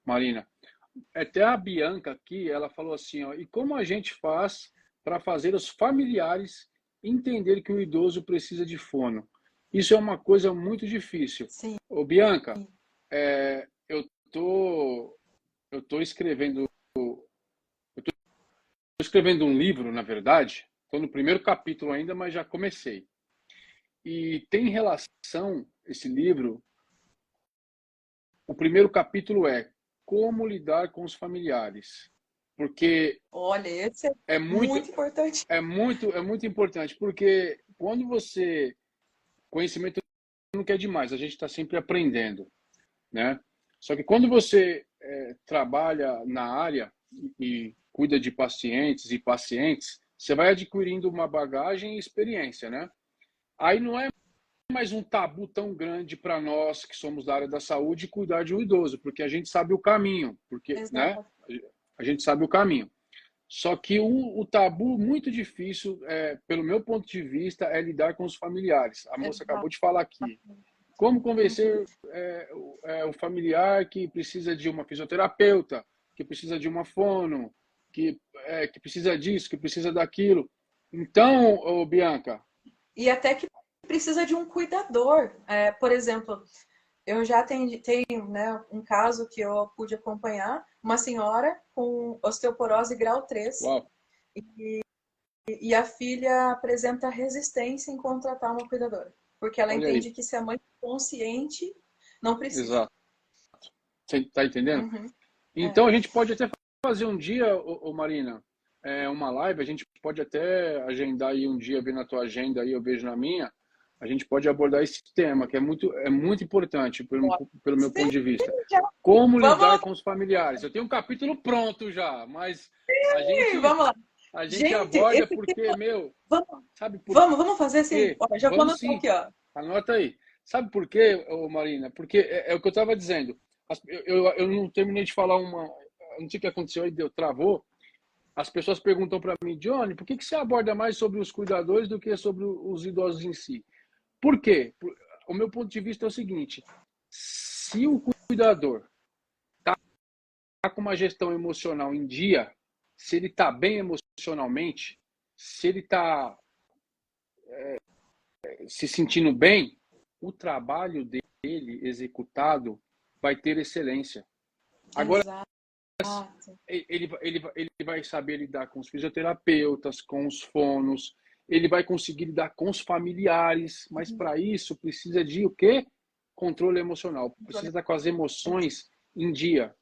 Marina. Até a Bianca aqui, ela falou assim, ó, e como a gente faz para fazer os familiares entender que o idoso precisa de fono? Isso é uma coisa muito difícil. Sim. Ô, Bianca, eu tô, eu tô escrevendo um livro, na verdade. Estou no primeiro capítulo ainda, mas já comecei. E tem relação, esse livro, o primeiro capítulo é como lidar com os familiares. Porque Olha, esse é é muito, muito importante. é muito importante, porque quando você, conhecimento não quer demais, a gente está sempre aprendendo, né? Só que quando você trabalha na área e cuida de pacientes e pacientes, você vai adquirindo uma bagagem e experiência, né? Aí não é mais um tabu tão grande para nós que somos da área da saúde cuidar de um idoso, porque a gente sabe o caminho, porque, né? Exato. A gente sabe o caminho. Só que o tabu muito difícil, pelo meu ponto de vista, é lidar com os familiares. A moça acabou Exato. de falar aqui. Como Uhum. convencer o familiar que precisa de uma fisioterapeuta, que precisa de uma fono, que precisa disso, que precisa daquilo. Então, Bianca, E até que precisa de um cuidador. Por exemplo, eu já tenho, né, um caso que eu pude acompanhar, uma senhora com osteoporose grau 3 uau, e a filha apresenta resistência em contratar uma cuidadora, porque ela olha aí, entende que se a mãe é consciente, não precisa. exato. Você está entendendo? Uhum. É. Então, a gente pode até fazer um dia, Marina, uma live, a gente pode até agendar aí um dia, ver na tua agenda aí, eu vejo na minha, a gente pode abordar esse tema, que é muito importante, pelo meu ponto Sim, de vista. já. Como lidar Vamos, com os familiares. Eu tenho um capítulo pronto já, mas a gente, vamos lá. a gente Gente, aborda esse porque, meu, vamos, sabe por vamos fazer assim. quê? Olha, já vou Vamos anotar sim, aqui, ó. anota aí. Sabe por quê, Marina? Porque é o que eu estava dizendo. Eu não terminei de falar não sei o que aconteceu aí, travou. As pessoas perguntam para mim, Johnny, por que você aborda mais sobre os cuidadores do que sobre os idosos em si? Por quê? O meu ponto de vista é o seguinte: se o cuidador está com uma gestão emocional em dia, se ele está bem emocionalmente, se ele está se sentindo bem, o trabalho dele executado vai ter excelência. Agora, Exato. ele vai saber lidar com os fisioterapeutas, com os fonos, ele vai conseguir lidar com os familiares, mas para isso precisa de o quê? Controle emocional. Precisa estar com as emoções em dia.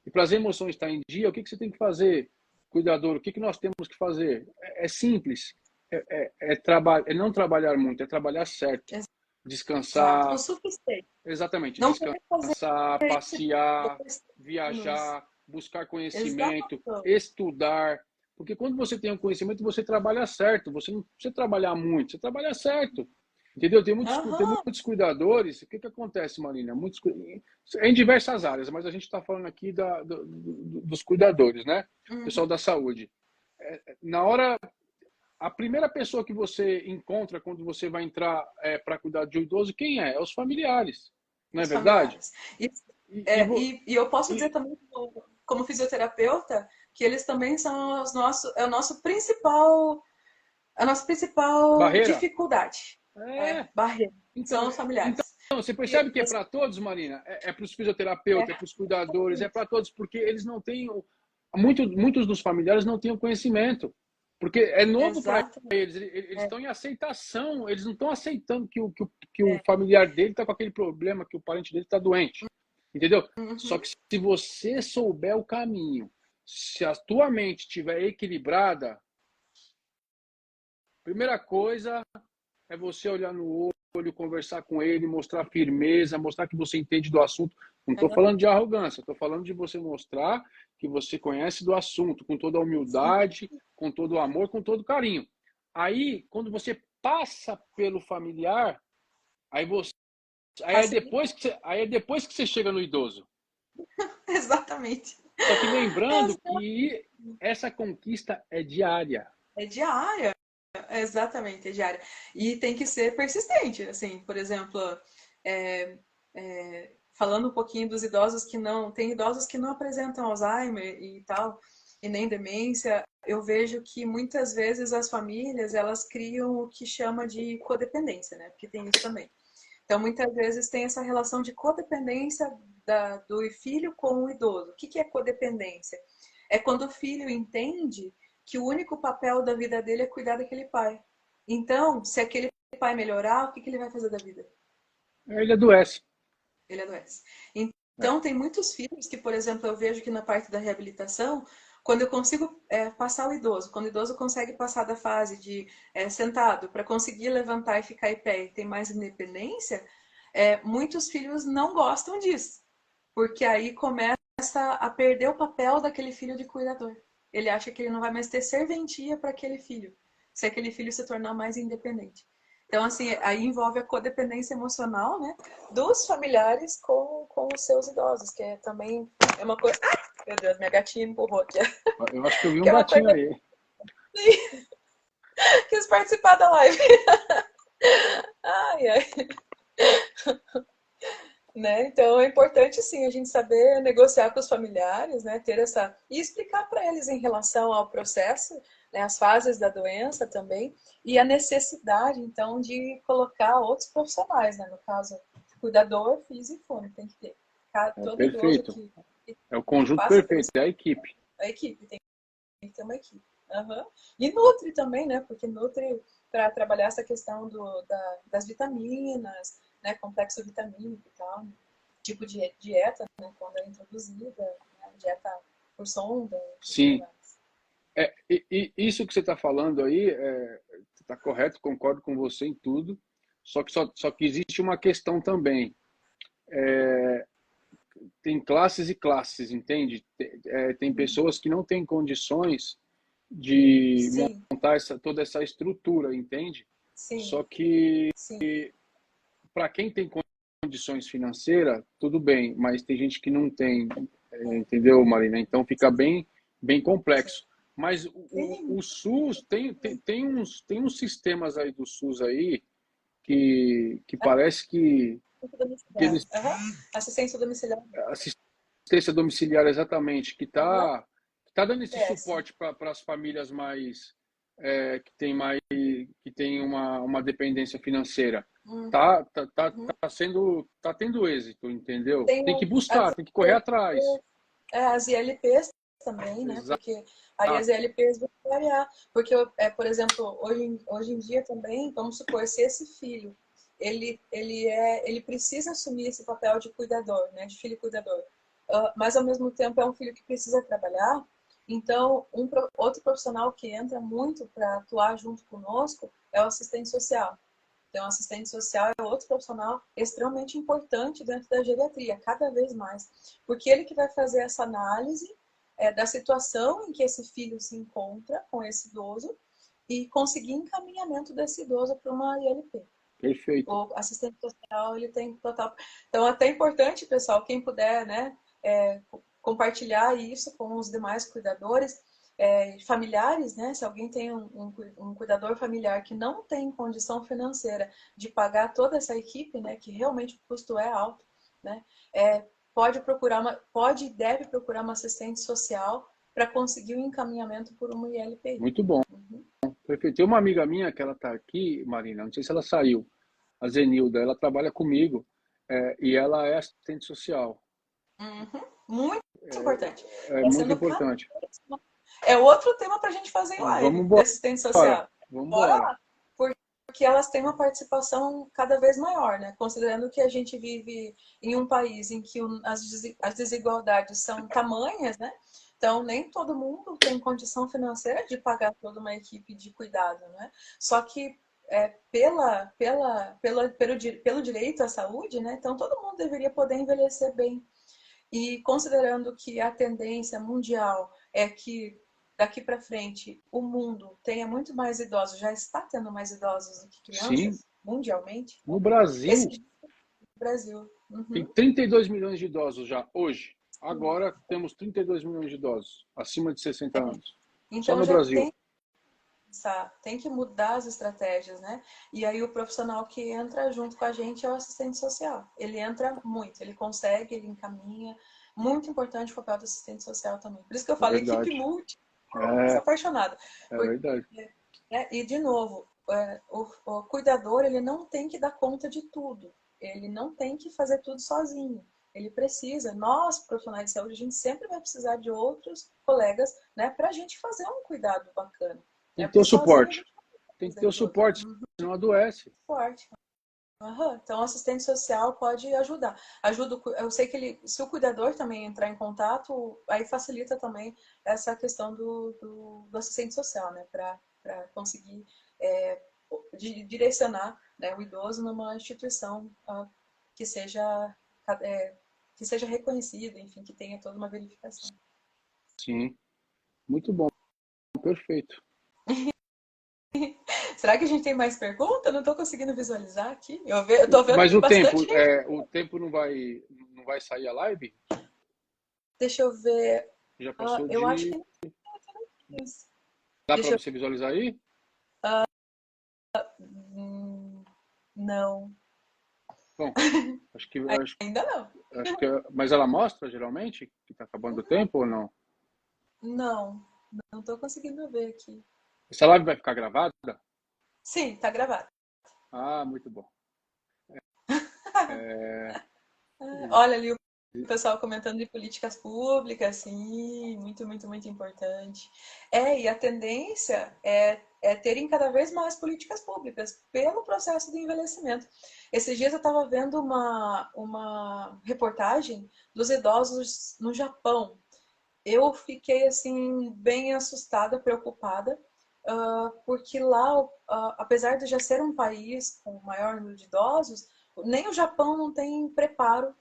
E para as emoções estar em dia, o que você tem que fazer, cuidador? O que nós temos que fazer? É simples. É não trabalhar muito, é trabalhar certo. Exato. O Descansar, suficiente. exatamente, Não querer fazer descansar, isso passear, dois anos. viajar, buscar conhecimento, Exato. estudar. Porque quando você tem um conhecimento, você trabalha certo. Você não precisa trabalhar muito, você trabalha certo. Entendeu? Tem Aham. muitos cuidadores. O que acontece, Marina? Em diversas áreas, mas a gente está falando aqui dos cuidadores, né? Uhum. Pessoal da saúde. Na hora, a primeira pessoa que você encontra quando você vai entrar para cuidar de um idoso, quem é? É os familiares. Não é Os verdade? familiares. E, e, vo- E eu posso dizer e também, como fisioterapeuta, que eles também são é o nosso principal, a nossa principal barreira? dificuldade. É. Barreira. Então, São os familiares. você E, percebe que é para todos, Marina? É para os fisioterapeutas, é para os cuidadores, é para todos, porque eles não têm. Muitos dos familiares não têm o conhecimento. Porque é novo para exatamente. eles. Eles É, estão em aceitação, eles não estão aceitando que o é. familiar dele está com aquele problema, que o parente dele está doente. Entendeu? Só Uhum. que se você souber o caminho, se a tua mente estiver equilibrada, primeira coisa é você olhar no olho, conversar com ele, mostrar firmeza, mostrar que você entende do assunto. Não estou falando de arrogância, estou falando de você mostrar que você conhece do assunto, com toda a Sim. humildade, com todo o amor, com todo o carinho. Aí, quando você passa pelo familiar, aí você, Facilita. aí é depois que você chega no idoso. Exatamente. Só que lembrando que essa conquista é diária. É diária. Exatamente, é diária. E tem que ser persistente, assim, por exemplo, é, falando um pouquinho dos idosos que não... Tem idosos que não apresentam Alzheimer e tal, e nem demência. Eu vejo que muitas vezes as famílias, elas criam o que chama de codependência, né? Porque tem isso também. Então, muitas vezes tem essa relação de codependência do filho com o idoso. O que é codependência? É quando o filho entende que o único papel da vida dele é cuidar daquele pai. Então, se aquele pai melhorar, o que ele vai fazer da vida? Ele adoece. Ele adoece. Então, tem muitos filhos que, por exemplo, eu vejo que na parte da reabilitação, quando eu consigo passar o idoso, quando o idoso consegue passar da fase de sentado para conseguir levantar e ficar em pé e ter mais independência, muitos filhos não gostam disso, porque aí começa a perder o papel daquele filho de cuidador. Ele acha que ele não vai mais ter serventia para aquele filho, se aquele filho se tornar mais independente. Então, assim, aí envolve a codependência emocional, né, dos familiares com os seus idosos, que também é uma coisa... Ah, meu Deus, minha gatinha empurrou aqui. Eu acho que eu vi um Que é uma gatinho coisa aí. quis participar da live. Ai, ai. Né? Então é importante sim a gente saber negociar com os familiares, né? Ter essa e explicar para eles em relação ao processo, né? As fases da doença também e a necessidade então de colocar outros profissionais, né? No caso, cuidador, físico e fono, tem que ter. Todo idoso Perfeito. É o que conjunto passa pelo perfeito, é a equipe. a equipe tem que ter uma equipe. Uhum. E nutre também, né? Porque nutre para trabalhar essa questão das vitaminas, né? Complexo vitamínico e tal, né? Tipo de dieta, né? Quando é introduzida, né? Dieta por sonda e tudo Sim. mais. E isso que você está falando aí está correto, concordo com você em tudo. Só que existe uma questão também. Tem classes e classes, entende? Tem pessoas que não têm condições de Sim, montar toda essa estrutura, entende? sim, Só que sim. para quem tem condições financeiras, tudo bem, mas tem gente que não tem, entendeu, Marina? Então fica bem Sim. complexo. Mas Tem o SUS tem uns sistemas aí do SUS aí que parece assistência que domiciliar. eles Uhum. Assistência domiciliar. assistência domiciliar exatamente, Uhum. que tá dando esse PS. suporte para as famílias mais que tem uma dependência financeira. Uhum. Tá tendo êxito, entendeu? Tem Tem que as buscar, tem que correr atrás. as ILPs também, né? Porque aí as Exato. ILPs vão variar. Porque, por exemplo, hoje em dia também, vamos supor, se esse filho ele precisa assumir esse papel de cuidador, né? De filho cuidador. Mas ao mesmo tempo é um filho que precisa trabalhar. Então, outro profissional que entra muito para atuar junto conosco é o assistente social. Então, o assistente social é outro profissional extremamente importante dentro da geriatria, cada vez mais. Porque ele que vai fazer essa análise da situação em que esse filho se encontra com esse idoso e conseguir encaminhamento desse idoso para uma ILP. Perfeito. O assistente social, ele tem total... Então, é até importante, pessoal, quem puder, né, compartilhar isso com os demais cuidadores, familiares, né? Se alguém tem um cuidador familiar que não tem condição financeira de pagar toda essa equipe, né? Que realmente o custo é alto, né? Pode e deve procurar uma assistente social para conseguir o encaminhamento por uma ILPI. Muito bom. Uhum. Perfeito. Tem uma amiga minha que ela está aqui, Marina, não sei se ela saiu, a Zenilda, ela trabalha comigo e ela é assistente social. Uhum. Muito importante. É Está muito sendo cada importante. vez mais. É outro tema para a gente fazer em live, Vamos de embora. assistente social. Vamos Bora embora. lá. Porque elas têm uma participação cada vez maior, né? Considerando que a gente vive em um país em que as desigualdades são tamanhas, né? Então, nem todo mundo tem condição financeira de pagar toda uma equipe de cuidado, né? Só que pelo direito à saúde, né? Então, todo mundo deveria poder envelhecer bem. E considerando que a tendência mundial é que daqui para frente o mundo tenha muito mais idosos, já está tendo mais idosos do que Sim, crianças, mundialmente, no né? Brasil Esse Brasil. tem Uhum. 32 milhões de idosos já, hoje. Agora temos 32 milhões de idosos acima de 60 anos. Só Então no já Brasil. tem repensar, tem que mudar as estratégias, né? E aí o profissional que entra junto com a gente é o assistente social. Ele entra muito, ele consegue, ele encaminha. Muito importante o papel do assistente social também. Por isso que eu É falo equipe verdade. multi, eu sou apaixonada. É Porque, verdade. e de novo, o cuidador, ele não tem que dar conta de tudo. Ele não tem que fazer tudo sozinho. Ele precisa, nós, profissionais de saúde, a gente sempre vai precisar de outros colegas, né, para a gente fazer um cuidado bacana. Tem Né? que ter Porque o sozinho a suporte. gente não Tem que precisa ter o de outro. suporte, senão adoece. Suporte. Uhum. Então, o assistente social pode ajudar. Eu sei que ele, se o cuidador também entrar em contato, aí facilita também essa questão do assistente social, né? Para conseguir direcionar, né, o idoso numa instituição que seja, que seja reconhecida, enfim, que tenha toda uma verificação. Sim, muito bom, perfeito. Será que a gente tem mais perguntas? Eu não estou conseguindo visualizar aqui. Eu estou vendo Mas o tempo, bastante gente. o tempo não vai sair a live? Deixa eu ver. Já passou Eu acho de... que não tem isso. Dá para Deixa eu... você visualizar aí? Não. Bom, acho que Ainda não. mas ela mostra geralmente que está acabando o tempo ou não? Não. Não estou conseguindo ver aqui. Essa live vai ficar gravada? Sim, está gravado. Ah, muito bom. É, Olha ali o pessoal comentando de políticas públicas, sim, muito, muito, muito importante. E a tendência é terem cada vez mais políticas públicas pelo processo de envelhecimento. Esses dias eu estava vendo uma reportagem dos idosos no Japão. Eu fiquei assim bem assustada, preocupada, porque lá, apesar de já ser um país com maior número de idosos, nem o Japão não tem preparo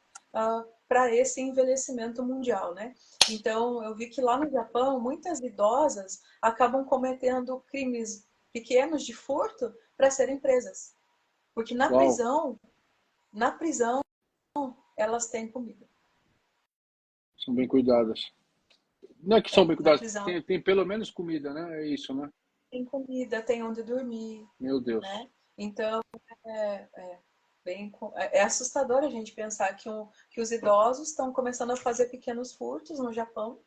para esse envelhecimento mundial, né? Então, eu vi que lá no Japão, muitas idosas acabam cometendo crimes pequenos de furto para serem presas. Porque uau, na prisão, elas têm comida. são bem cuidadas. Não é que são bem Na cuidadas, prisão tem pelo menos comida, né? É isso, né? tem comida, tem onde dormir, Meu Deus. né? Então, é assustador a gente pensar que os idosos estão começando a fazer pequenos furtos no Japão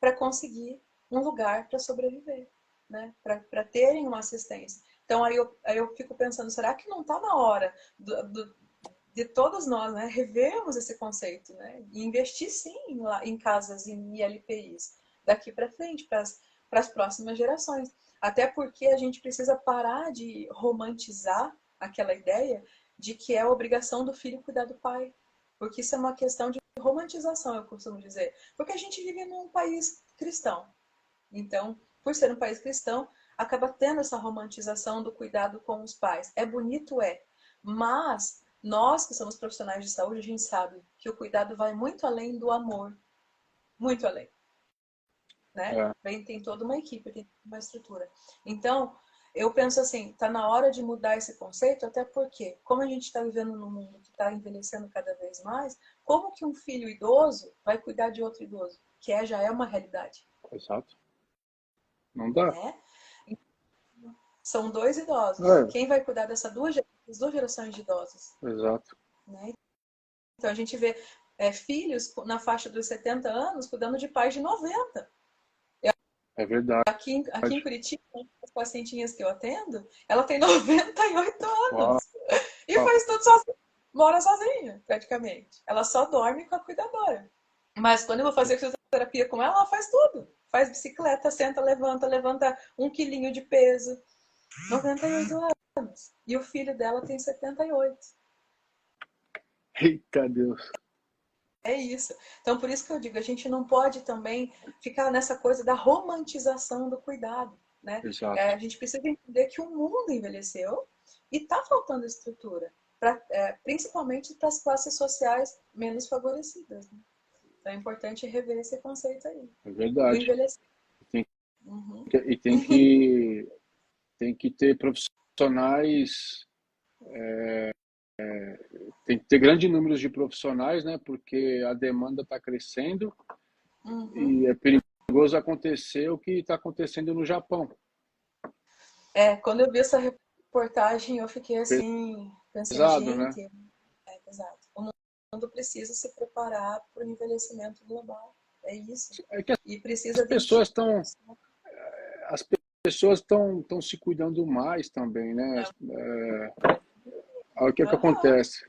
para conseguir um lugar para sobreviver, né? Para terem uma assistência. Então, aí eu fico pensando, será que não está na hora de todos nós, né, revermos esse conceito, né? E investir sim em casas, em ILPIs, daqui para frente, para as próximas gerações. Até porque a gente precisa parar de romantizar aquela ideia de que é a obrigação do filho cuidar do pai. Porque isso é uma questão de romantização, eu costumo dizer. Porque a gente vive num país cristão. Então, por ser um país cristão, acaba tendo essa romantização do cuidado com os pais. É bonito, é. Mas nós que somos profissionais de saúde, a gente sabe que o cuidado vai muito além do amor. Muito além. Né? É, Tem toda uma equipe, tem uma estrutura. Então, eu penso assim, está na hora de mudar esse conceito, até porque, como a gente está vivendo num mundo que está envelhecendo cada vez mais, como que um filho idoso vai cuidar de outro idoso? Já é uma realidade. exato. Não dá. Né? São dois idosos. É, Quem vai cuidar dessas duas gerações de idosos? exato. Né? Então, a gente vê filhos na faixa dos 70 anos cuidando de pais de 90. É verdade. Aqui em Curitiba, as pacientinhas que eu atendo, ela tem 98 Uau. anos. E faz tudo sozinha. Mora sozinha, praticamente. Ela só dorme com a cuidadora. Mas quando eu vou fazer fisioterapia com ela, ela faz tudo. Faz bicicleta, senta, levanta 1 quilinho de peso. 98 anos. E o filho dela tem 78. Eita Deus. É isso. Então, por isso que eu digo, a gente não pode também ficar nessa coisa da romantização do cuidado, né? Exato. A gente precisa entender que o mundo envelheceu e está faltando estrutura, principalmente para as classes sociais menos favorecidas. Né? Então, é importante rever esse conceito aí, É do verdade. envelhecer. Tem, Uhum. e tem que ter profissionais, tem que ter grande número de profissionais, né? Porque a demanda está crescendo Uhum. e é perigoso acontecer o que está acontecendo no Japão. Quando eu vi essa reportagem, eu fiquei assim, pensei, Pesado, né? gente, é pesado. O mundo precisa se preparar para o envelhecimento global. É isso. É que E as precisa de pessoas estão insumos. as pessoas estão se cuidando mais também, né? O que é que Aham. acontece?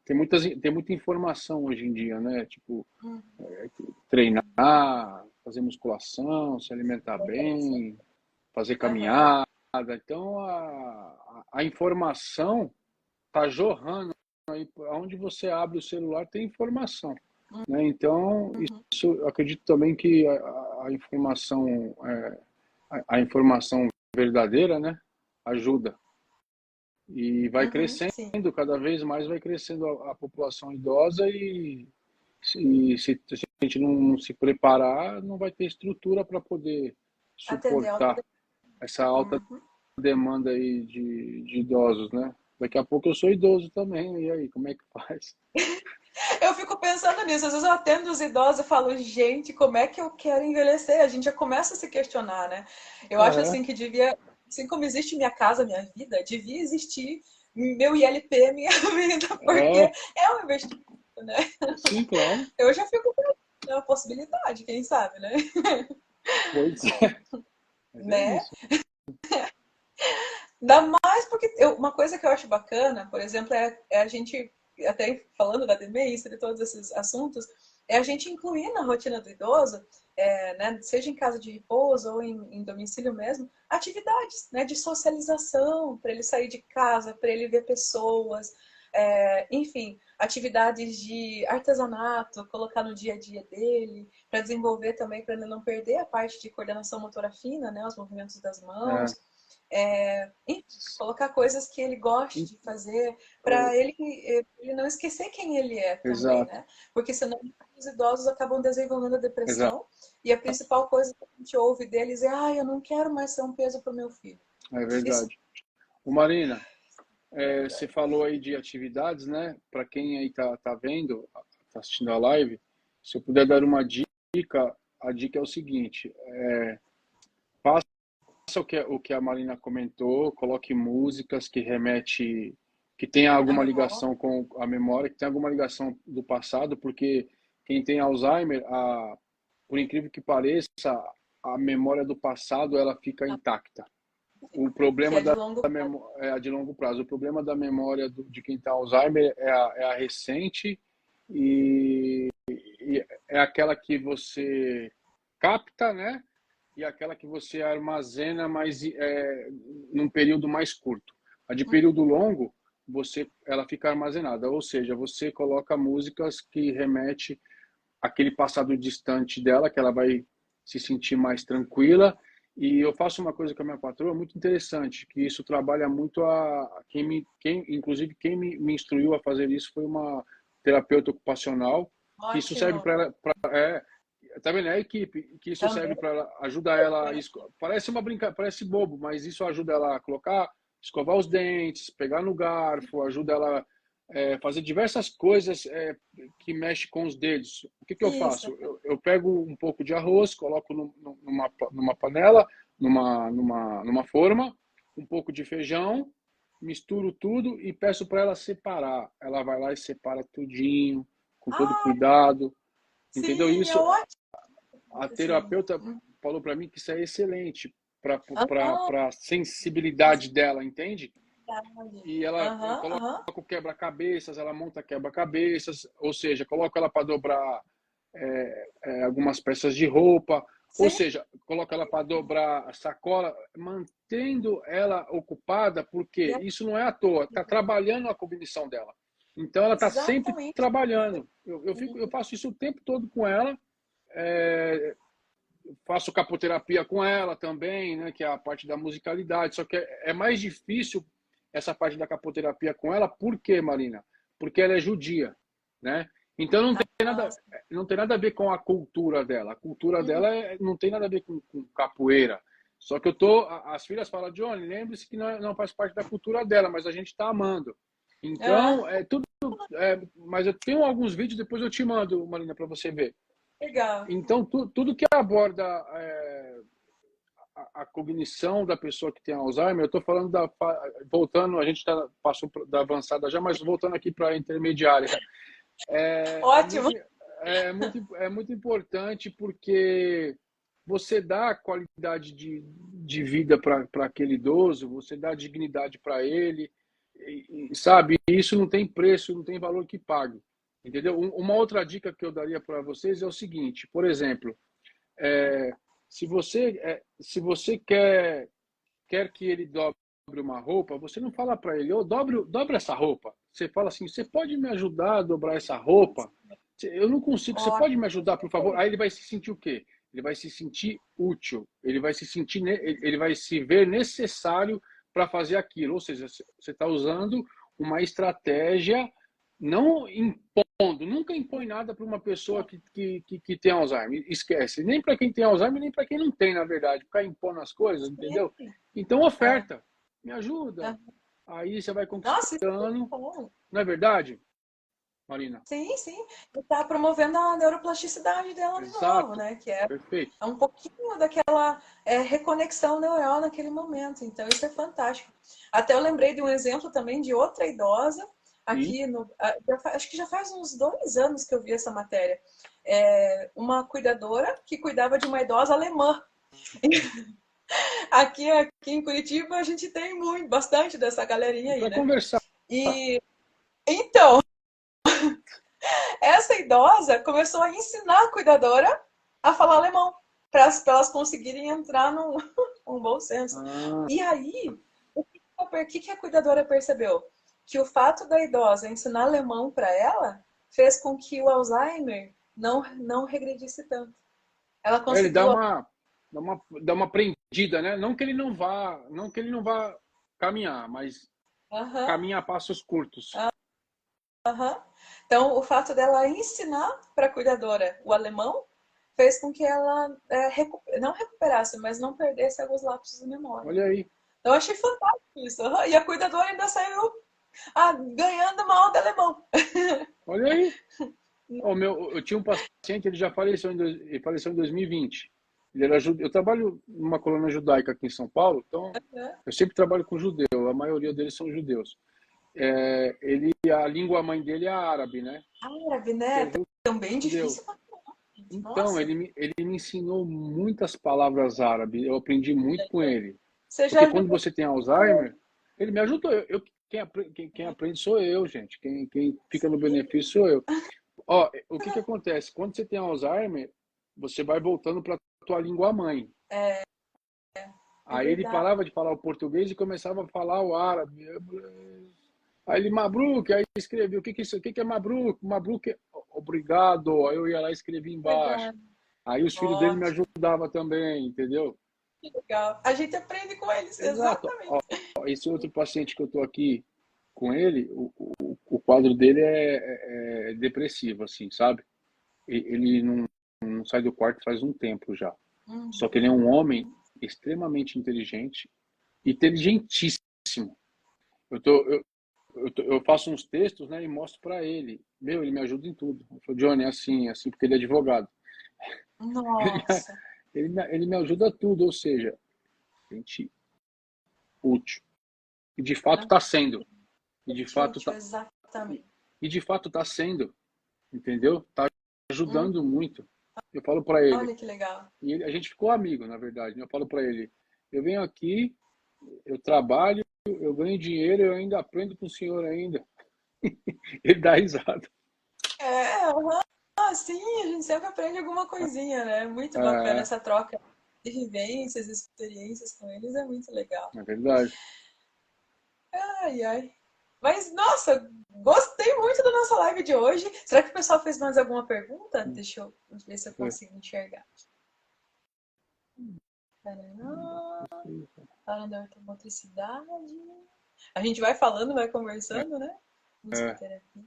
Tem muita informação hoje em dia, né? Tipo, Uhum. treinar, fazer musculação, se alimentar Beleza. bem, fazer Aham. caminhada. Então, a informação está jorrando aí, onde você abre o celular tem informação, né? Então, Uhum. isso, eu acredito também que a informação, a informação verdadeira, né, ajuda. E vai Uhum. crescendo, Sim. cada vez mais vai crescendo a população idosa e se a gente não se preparar, não vai ter estrutura para poder Atender alta suportar essa alta demanda. Uhum. demanda aí de idosos, né? Daqui a pouco eu sou idoso também, e aí, como é que faz? Eu fico pensando nisso. Às vezes eu atendo os idosos e falo, gente, como é que eu quero envelhecer? A gente já começa a se questionar, né? Eu acho É, assim que devia, assim como existe minha casa, minha vida, devia existir meu ILP, minha vida, porque é, é um investimento, né? sim, claro. Eu já fico pensando, é uma possibilidade, quem sabe, né? Pois é, mas é Né? isso. Ainda mais porque uma coisa que eu acho bacana, por exemplo, é a gente, até falando da demência, de todos esses assuntos, é a gente incluir na rotina do idoso, né, seja em casa de repouso ou em domicílio mesmo, atividades, né, de socialização, para ele sair de casa, para ele ver pessoas, enfim, atividades de artesanato, colocar no dia a dia dele, para desenvolver também, para ele não perder a parte de coordenação motora fina, né, os movimentos das É, mãos, enfim, colocar coisas que ele goste em- de fazer, oh, para ele não esquecer quem ele é também, exato, né? Porque senão os idosos acabam desenvolvendo a exato, depressão e a principal coisa que a gente ouve deles é: eu não quero mais ser um peso para o meu filho. é Isso verdade. O Marina, é você verdade. falou aí de atividades, né? Para quem aí tá vendo, tá assistindo a live, se eu puder dar uma dica, a dica é o seguinte: faça o que a Marina comentou, coloque músicas que remete, que tenha A alguma memória. ligação com a memória, que tenha alguma ligação do passado, porque quem tem Alzheimer, por incrível que pareça, a memória do passado ela fica intacta. O Que problema é de longo prazo. é a de longo prazo. O problema da memória de quem tem Alzheimer é a recente e é aquela que você capta, né? E aquela que você armazena mais num período mais curto. A de período longo, ela fica armazenada, ou seja, você coloca músicas que remete àquele passado distante dela, que ela vai se sentir mais tranquila. E eu faço uma coisa com a minha patroa muito interessante, que isso trabalha muito inclusive quem me instruiu a fazer isso foi uma terapeuta ocupacional, que isso serve Ótimo. para ela, tá vendo? É a equipe, que isso serve Também. para ela, ajuda ela, parece uma brincadeira, parece bobo, mas isso ajuda ela a colocar, escovar os dentes, pegar no garfo, ajuda ela fazer diversas coisas que mexe com os dedos. O que eu Isso. faço? Eu pego um pouco de arroz, coloco numa panela, numa forma, um pouco de feijão, misturo tudo e peço para ela separar. Ela vai lá e separa tudinho, com todo Ah, cuidado, entendeu? sim, é Isso, ótimo. a Assim. terapeuta falou para mim que isso é excelente para Aham, a sensibilidade dela, entende? verdade. E ela Aham, coloca aham. o quebra-cabeças, ela monta quebra-cabeças, ou seja, coloca ela para dobrar algumas peças de roupa, ou Sim, seja, coloca ela para dobrar a sacola, mantendo ela ocupada, porque isso não é à toa, está trabalhando a cognição dela. Então ela está sempre exatamente. trabalhando. Eu Uhum. faço isso o tempo todo com ela. É, faço capoterapia com ela também, né, que é a parte da musicalidade. Só que é mais difícil essa parte da capoterapia com ela, por quê, Marina? Porque ela é judia, né? Então Ah, não tem nada a ver com a cultura dela. A cultura uhum. dela não tem nada a ver com capoeira. Só que eu tô, as filhas falam, Johnny, lembre-se que não faz parte da cultura dela, mas a gente está amando. Então, Ah, mas eu tenho alguns vídeos, depois eu te mando, Marina, para você ver. legal. Então, tudo que aborda a cognição da pessoa que tem Alzheimer, eu estou falando voltando, a gente passou da avançada já, mas voltando aqui para a intermediária. Ótimo. É muito importante porque você dá qualidade de vida para aquele idoso, você dá dignidade para ele, sabe? Isso não tem preço, não tem valor que pague, entendeu? Uma outra dica que eu daria para vocês é o seguinte, por exemplo, se você quer que ele dobre uma roupa, você não fala para ele, dobra essa roupa. Você fala assim, você pode me ajudar a dobrar essa roupa? Eu não consigo, você pode me ajudar, por favor? Aí ele vai se sentir o quê? Ele vai se sentir útil, ele vai se ver necessário para fazer aquilo. Ou seja, você está usando uma estratégia não impondo, nunca impõe nada para uma pessoa que tem Alzheimer. Esquece. Nem para quem tem Alzheimer, nem para quem não tem, na verdade. Ficar impondo as coisas, entendeu? Então, oferta. Me ajuda. Aí você vai conquistando. Nossa, não é verdade, Marina? Sim, sim. E tá promovendo a neuroplasticidade dela de novo, né? Que é Perfeito. um pouquinho daquela reconexão neural naquele momento. Então, isso é fantástico. Até eu lembrei de um exemplo também de outra idosa, aqui acho que já faz uns 2 anos que eu vi essa matéria. Uma cuidadora que cuidava de uma idosa alemã. Aqui em Curitiba a gente tem bastante dessa galerinha aí, né? Conversar. E então, essa idosa começou a ensinar a cuidadora a falar alemão, para elas conseguirem entrar num bom senso. E aí, o que a cuidadora percebeu? Que o fato da idosa ensinar alemão para ela fez com que o Alzheimer não regredisse tanto. Ela conseguiu... Ele dá uma prendida, né? Não que ele não vá caminhar, mas caminha a passos curtos. Então, o fato dela ensinar para a cuidadora o alemão fez com que ela não recuperasse, mas não perdesse alguns lapsos de memória. Olha aí. Então, eu achei fantástico isso. E a cuidadora ainda saiu ganhando uma aula de alemão. Olha aí. Eu tinha um paciente, ele já faleceu ele faleceu em 2020. Eu trabalho numa colônia judaica aqui em São Paulo, então eu sempre trabalho com judeu, a maioria deles são judeus. A língua mãe dele é árabe, né? Árabe, né? Também difícil. Então, ele me ensinou muitas palavras árabes, eu aprendi muito com ele. Porque quando você tem Alzheimer, ele me ajudou. Quem aprende sou eu, gente. Quem fica no benefício sou eu. O que acontece? Quando você tem Alzheimer, você vai voltando para a tua língua mãe. Aí ele parava de falar o português e começava a falar o árabe. Aí ele, Mabruk, aí escreveu, o que é Mabruk? Mabruk é obrigado. Aí eu ia lá e escrevia embaixo. Aí os filhos dele me ajudavam também, entendeu? Que legal. A gente aprende com eles, exatamente. Esse outro paciente que eu estou aqui com ele, o quadro dele é depressivo, assim, sabe? Ele não sai do quarto faz um tempo já. Só que ele é um homem extremamente inteligente, inteligentíssimo. Eu faço uns textos, né, e mostro para ele. Ele me ajuda em tudo. Eu falo, Johnny, é assim, porque ele é advogado. Nossa. Ele me ajuda a tudo, ou seja, gente útil. E de fato está sendo. E de fato está sendo. Entendeu? Está ajudando muito. Eu falo para ele. Olha que legal. E a gente ficou amigo, na verdade. Eu falo para ele, eu venho aqui, eu trabalho, eu ganho dinheiro, eu ainda aprendo com o senhor ainda. Ele dá risada. Sim, a gente sempre aprende alguma coisinha, né? Muito bacana essa troca de vivências, experiências com eles, é muito legal. É verdade. Ai. Mas, nossa, gostei muito da nossa live de hoje. Será que o pessoal fez mais alguma pergunta? Deixa eu ver se eu consigo enxergar. Falando da automotricidade. A gente vai falando, vai conversando, né? Musicoterapia.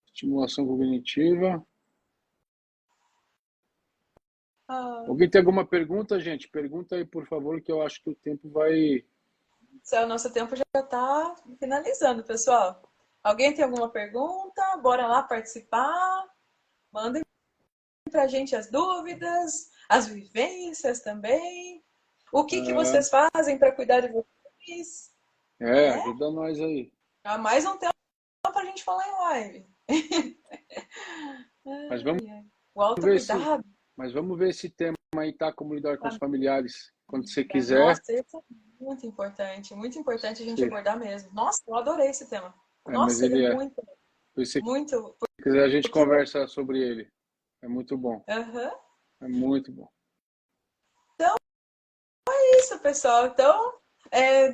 Estimulação cognitiva. Alguém tem alguma pergunta, gente? Pergunta aí, por favor, que eu acho que o tempo vai... O nosso tempo já está finalizando, pessoal. Alguém tem alguma pergunta? Bora lá participar. Mandem pra gente as dúvidas, as vivências também. O que vocês fazem para cuidar de vocês? Ajuda nós aí. Há mais um tempo para a gente falar em live. Mas vamos O autocuidado. Mas vamos ver esse tema aí, tá? Como lidar com os familiares. Quando você quiser. Nossa, isso é muito importante. Muito importante a gente abordar mesmo. Nossa, eu adorei esse tema. Nossa, ele é muito. Se quiser, a gente conversa sobre ele. É muito bom. É muito bom. Então, é isso, pessoal. Então,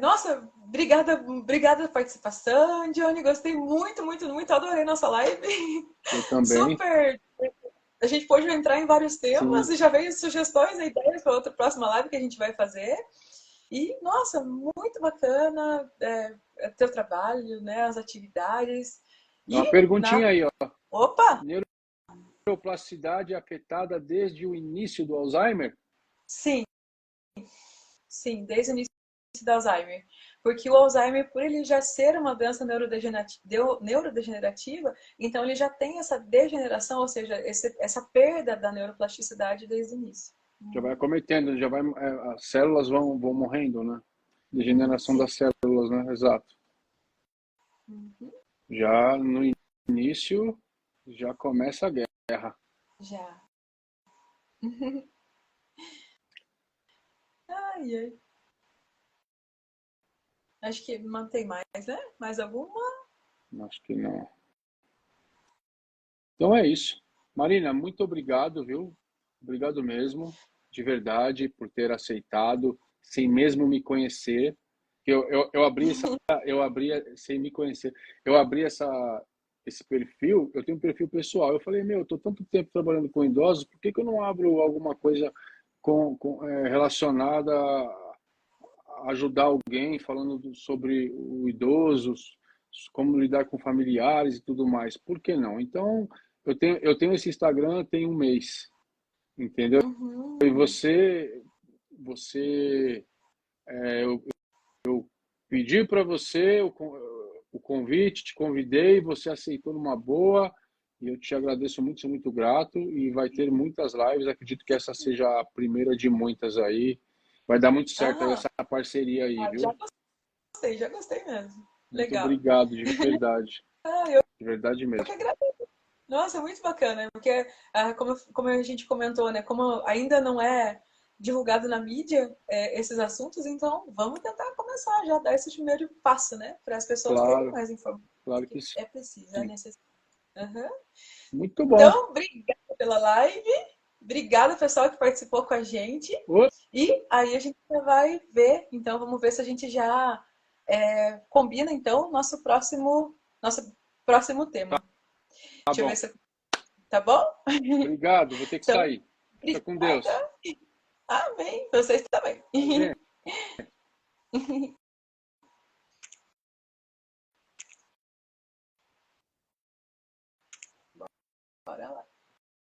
nossa, obrigada pela participação, Johnny. Gostei muito, muito, muito. Adorei nossa live. Eu também. Super. A gente pôde entrar em vários temas. Sim. E já veio sugestões e ideias para outra próxima live que a gente vai fazer. E, nossa, muito bacana teu trabalho, né? As atividades. Uma perguntinha aí, ó. Opa! Neuroplasticidade afetada desde o início do Alzheimer? Sim. Sim, desde o início do Alzheimer. Porque o Alzheimer, por ele já ser uma doença neurodegenerativa, então ele já tem essa degeneração, ou seja, essa perda da neuroplasticidade desde o início. Já vai cometendo, as células vão morrendo, né? Degeneração das células, né? Exato. Já no início, já começa a guerra. Já. Ai, ai. Acho que mantém mais, né? Mais alguma? Acho que não. Então é isso. Marina, muito obrigado, viu? Obrigado mesmo, de verdade, por ter aceitado, sem mesmo me conhecer. Eu abri sem me conhecer. Eu abri esse perfil, eu tenho um perfil pessoal. Eu falei, eu tô tanto tempo trabalhando com idosos, por que eu não abro alguma coisa relacionada a ajudar alguém, falando sobre o idoso, como lidar com familiares e tudo mais? Por que não? Então, eu tenho esse Instagram tem um mês, entendeu? E eu pedi para você o convite, te convidei, você aceitou numa boa, e eu te agradeço muito, sou muito grato, e vai ter muitas lives, acredito que essa seja a primeira de muitas aí. Vai dar muito certo essa parceria aí, viu? Já gostei mesmo. Muito obrigado, de verdade. De verdade mesmo. Eu que agradeço. Nossa, muito bacana, porque como a gente comentou, né, como ainda não é divulgado na mídia esses assuntos, então vamos tentar começar já, dar esse primeiro passo, né, para as pessoas terem mais informações. Claro que sim. É preciso, é necessário. Muito bom. Então, obrigada pela live, obrigada pessoal que participou com a gente. E aí a gente vai ver, então vamos ver se a gente já combina então nosso próximo tema. Deixa eu ver se... Tá bom? Obrigado, vou ter que sair. Fica com Deus. Amém. Vocês também. Bora lá.